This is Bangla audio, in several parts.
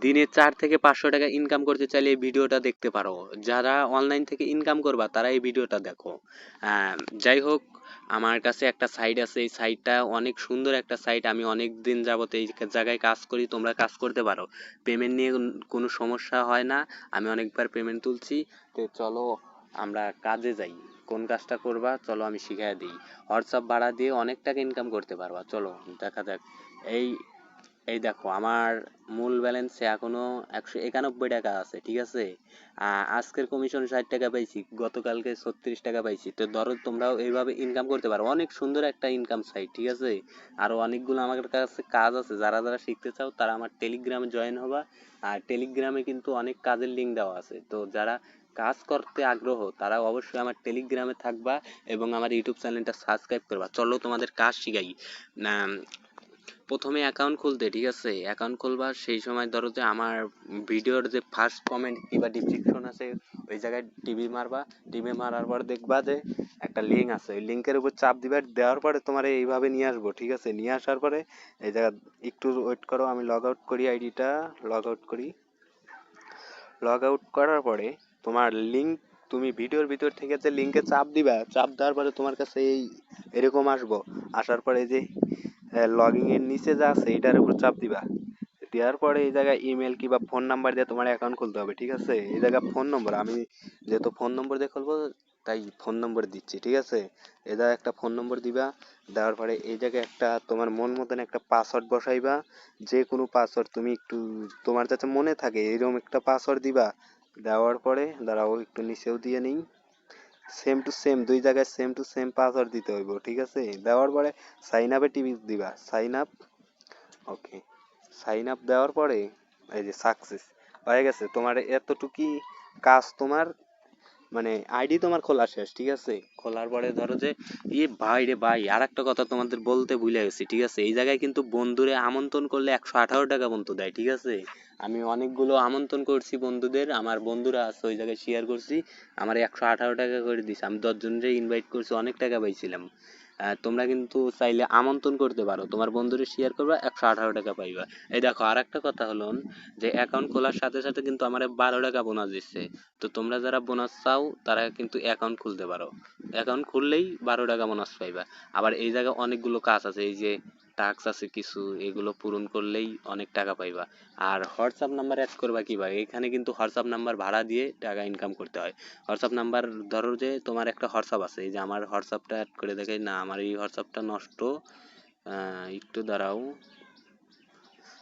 দিনে 4 থেকে 500 টাকা ইনকাম করতে চাইলে এই ভিডিওটা দেখতে পারো। যারা অনলাইন থেকে ইনকাম করবা তারা এই ভিডিওটা দেখো। আহ, যাই হোক, আমার কাছে একটা সাইট আছে, এই সাইটটা অনেক সুন্দর একটা সাইট। আমি অনেক দিন যাবত এই জায়গায় কাজ করি, তোমরা কাজ করতে পারো। পেমেন্ট নিয়ে কোনো সমস্যা হয় না, আমি অনেকবার পেমেন্ট তুলছি। তো চলো আমরা কাজে যাই। কোন কাজটা করবা চলো আমি শিখাই দিই। হোয়াটসঅ্যাপ ভাড়া দিয়ে অনেক টাকা ইনকাম করতে পারবা, চলো দেখা যাক। এই এই দেখো আমার মূল ব্যালেন্সে এখনো 191 টাকা আছে, ঠিক আছে। আজকের কমিশন 60 টাকা পাইছি, গতকালকে 36 টাকা পাইছি। তো ধরো তোমরাও এইভাবে ইনকাম করতে পারো, অনেক সুন্দর একটা ইনকাম সাইট, ঠিক আছে। আরো অনেকগুলো আমার কাছে কাজ আছে, যারা যারা শিখতে চাও তারা আমার টেলিগ্রামে জয়েন হবা। আর টেলিগ্রামে কিন্তু অনেক কাজের লিঙ্ক দেওয়া আছে, তো যারা কাজ করতে আগ্রহ তারা অবশ্যই আমার টেলিগ্রামে থাকবা এবং আমার ইউটিউব চ্যানেলটা সাবস্ক্রাইব করবা। চলো তোমাদের কাজ শিখাই। না, প্রথমে অ্যাকাউন্ট খুলতে, ঠিক আছে। অ্যাকাউন্ট খুলবার সেই সময় ধরো যে আমার ভিডিওর যে ফার্স্ট কমেন্ট কিংবা ডিসক্রিপশন আছে ওই জায়গায় টিভি মারবা। টিভি মারার পর দেখবা যে একটা লিঙ্ক আছে, ওই লিঙ্কের উপর চাপ দিবা। দেওয়ার পরে তোমার এইভাবে নিয়ে আসবো, ঠিক আছে। নিয়ে আসার পরে এই জায়গা একটু ওয়েট করো, আমি লগ আউট করি, আইডিটা লগ আউট করি। লগ আউট করার পরে তোমার লিঙ্ক, তুমি ভিডিওর ভিতর থেকে যে লিঙ্কে চাপ দিবা, চাপ দেওয়ার পরে তোমার কাছে এই এরকম আসবো। আসার পরে এই যে লগইন এর নিচে যা আছে এটার উপর চাপ দিবা। দেওয়ার পরে এই জায়গায় ইমেল কিংবা ফোন নাম্বার দিয়ে তোমার অ্যাকাউন্ট খুলতে হবে, ঠিক আছে। এই জায়গায় ফোন নম্বর, আমি যেহেতু ফোন নম্বর দিয়ে খুলবো তাই ফোন নম্বর দিচ্ছি, ঠিক আছে। এই জায়গায় একটা ফোন নম্বর দিবা। দেওয়ার পরে এই জায়গায় একটা তোমার মন মতন একটা পাসওয়ার্ড বসাইবা। যে কোনো পাসওয়ার্ড তুমি একটু তোমার যাতে মনে থাকে এরকম একটা পাসওয়ার্ড দিবা। দেওয়ার পরে দাঁড়াও একটু নিচেও দিয়ে নিই। সেম টু সেম দুই জায়গায় সেম টু সেম পাসওয়ার্ড দিতে হইব, ঠিক আছে। দেওয়ার পরে সাইন আপে টিপি দিবা, সাইন আপ। ওকে, সাইন আপ দেওয়ার পরে এই যে সাকসেস হয়ে গেছে। তোমার এতটুকুই কাজ, তোমার মানে আইডি তোমার খোলা শেষ, ঠিক আছে। খোলার পরে ধরো যে ভাই রে ভাই, আর একটা কথা তোমাদের বলতে ভুলে গেছি, ঠিক আছে। এই জায়গায় কিন্তু বন্ধুরে আমন্ত্রণ করলে 118 টাকা পর্যন্ত দেয়, ঠিক আছে। আমি অনেকগুলো আমন্ত্রণ করছি বন্ধুদের, আমার বন্ধুরা আছে ওই জায়গায় শেয়ার করছি, আমার 118 টাকা করে দিছে। আমি 10 জনের ইনভাইট করছি, অনেক টাকা পাইছিলাম। তোমরা কিন্তু চাইলে আমন্ত্রণ করতে পারো, তোমার বন্ধুরে শেয়ার করবা, 118 টাকা পাইবা। এই দেখো আর একটা কথা হলো যে অ্যাকাউন্ট খোলার সাথে সাথে কিন্তু আমার 12 টাকা বোনাস দিচ্ছে। তো তোমরা যারা বোনাস চাও তারা কিন্তু অ্যাকাউন্ট খুলতে পারো, অ্যাকাউন্ট খুললেই 12 টাকা বোনাস পাইবা। আবার এই জায়গায় অনেকগুলো কাজ আছে, এই যে টাস্ক আছে কিছু, এগুলো পূরণ করলেই অনেক টাকা পাইবা। আর হোয়াটসঅ্যাপ নাম্বার অ্যাড করবা কিভাবে, এখানে কিন্তু হোয়াটসঅ্যাপ নাম্বার ভাড়া দিয়ে টাকা ইনকাম করতে হয়। হোয়াটসঅ্যাপ নাম্বার ধরো যে তোমার একটা হোয়াটসঅ্যাপ আছে, এই যে আমার হোয়াটসঅ্যাপটা অ্যাড করে দেখাই না, আমার এই হোয়াটসঅ্যাপটা নষ্ট। একটু দাঁড়াও,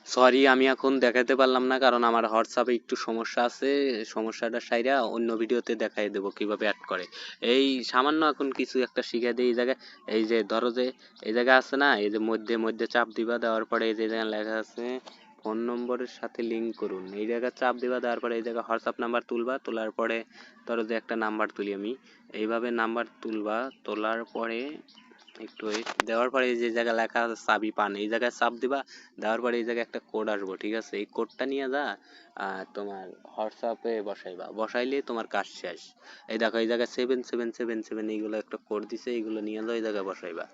সরি আমি এখন দেখাতে পারলাম না, কারণ আমার হোয়াটসঅ্যাপে একটু সমস্যা আছে। সমস্যাটা সাইরা অন্য ভিডিওতে দেখাই দেবো কিভাবে অ্যাড করে। এই সামান্য এখন কিছু একটা শিখে দিই। এই জায়গায় এই যে ধরো যে এই জায়গায় আছে না, এই যে মধ্যে মধ্যে চাপ দিবা, দেওয়ার পরে এই যে জায়গায় লেখা আছে ফোন নম্বরের সাথে লিঙ্ক করুন, এই জায়গায় চাপ দিবা। দেওয়ার পরে এই জায়গায় হোয়াটসঅ্যাপ নাম্বার তুলবা, তোলার পরে ধরো যে একটা নাম্বার তুলি আমি, এইভাবে নাম্বার তুলবা। তোলার পরে একটু দেওয়ার পরে এই যে জায়গায় লেখা আছে চাবি পান, এই জায়গায় চাপ দিবা। দেওয়ার পরে এই জায়গায় একটা কোড আসবো, ঠিক আছে। এই কোডটা নিয়ে যা তোমার হোয়াটসঅ্যাপে বসাইবা, বসাইলে তোমার কাজ শেষ। এই দেখো এই জায়গায় 7777 এইগুলো একটা কোড দিছে, এইগুলো নিয়ে যাও এই জায়গায় বসাইবা।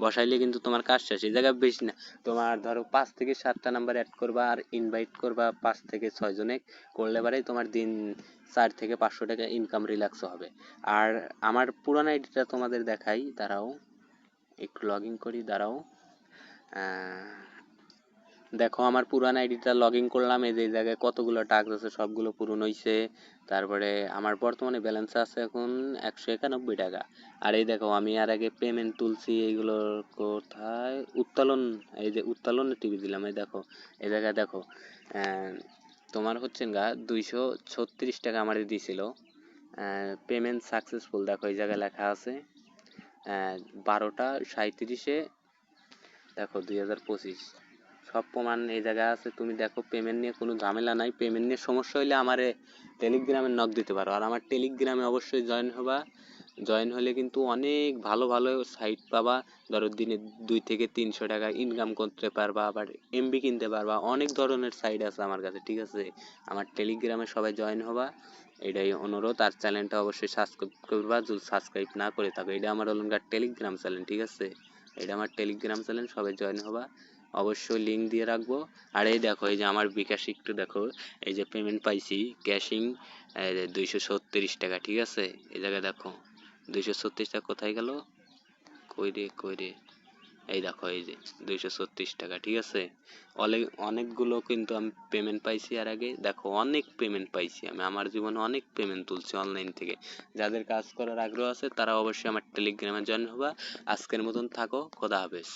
বসাইলে কিন্তু তোমার কাজ শেষ। এই জায়গায় বেশি না, তোমার ধরো 5 থেকে 7টা নাম্বার অ্যাড করবা আর ইনভাইট করবা 5 থেকে 6 জনে। করলে পারে তোমার দিন 4 থেকে 500 টাকা ইনকাম রিল্যাক্স হবে। আর আমার পুরানো আইডিটা তোমাদের দেখাই, দাঁড়াও একটু লগ ইন করি, দাঁড়াও। দেখো আমার পুরান আইডিটা লগ ইন করলাম, এই যে এই জায়গায় কতগুলো টাস্ক আছে সবগুলো পূরণ হয়েছে। তারপরে আমার বর্তমানে ব্যালেন্স আছে এখন 191 টাকা। আর এই দেখো আমি আর আগে পেমেন্ট তুলছি, এইগুলো কোথায় উত্তোলন, এই যে উত্তোলনে টিপে দিলাম। এই দেখো এই জায়গায় দেখো তোমার হচ্ছে গা 236 টাকা আমার দিয়েছিল। পেমেন্ট সাকসেসফুল, দেখো এই জায়গায় লেখা আছে 12টা 37-এ, দেখো 2025 সব প্রমাণ এই জায়গায় আছে। তুমি দেখো পেমেন্ট নিয়ে কোনো ঝামেলা নাই, পেমেন্ট নিয়ে সমস্যা হলে আমার টেলিগ্রামে নক দিতে পারো। আর আমার টেলিগ্রামে অবশ্যই জয়েন হবা, জয়েন হলে কিন্তু অনেক ভালো ভালো সাইট পাবা। ধরো দিনে 2 থেকে 300 টাকা ইনকাম করতে পারবা, আবার এমবি কিনতে পারবা, অনেক ধরনের সাইট আছে আমার কাছে, ঠিক আছে। আমার টেলিগ্রামে সবাই জয়েন হবা, এটাই অনুরোধ। আর চ্যানেলটা অবশ্যই সাবস্ক্রাইব করবা যদি সাবস্ক্রাইব না করে থাকো। এটা আমার হলো টেলিগ্রাম চ্যানেল, ঠিক আছে। এটা আমার টেলিগ্রাম চ্যানেল, সবাই জয়েন হবা। অবশ্যই লিঙ্ক দিয়ে রাখবো। আর এই দেখো, এই যে আমার বিকাশ একটু দেখো, এই যে পেমেন্ট পাইছি ক্যাশিং 236 টাকা, ঠিক আছে। এই জায়গায় দেখো 236 টাকা কোথায় গেল, কই রে, এই দেখো এই যে 236 টাকা, ঠিক আছে। অনেকগুলো কিন্তু আমি পেমেন্ট পাইছি, আর আগে দেখো অনেক পেমেন্ট পাইছি আমি, আমার জীবনে অনেক পেমেন্ট তুলছি অনলাইন থেকে। যাদের কাজ করার আগ্রহ আছে তারা অবশ্যই আমার টেলিগ্রামে জয়েন হবা। আজকের মতন থাকো, খোদা হাফেজ।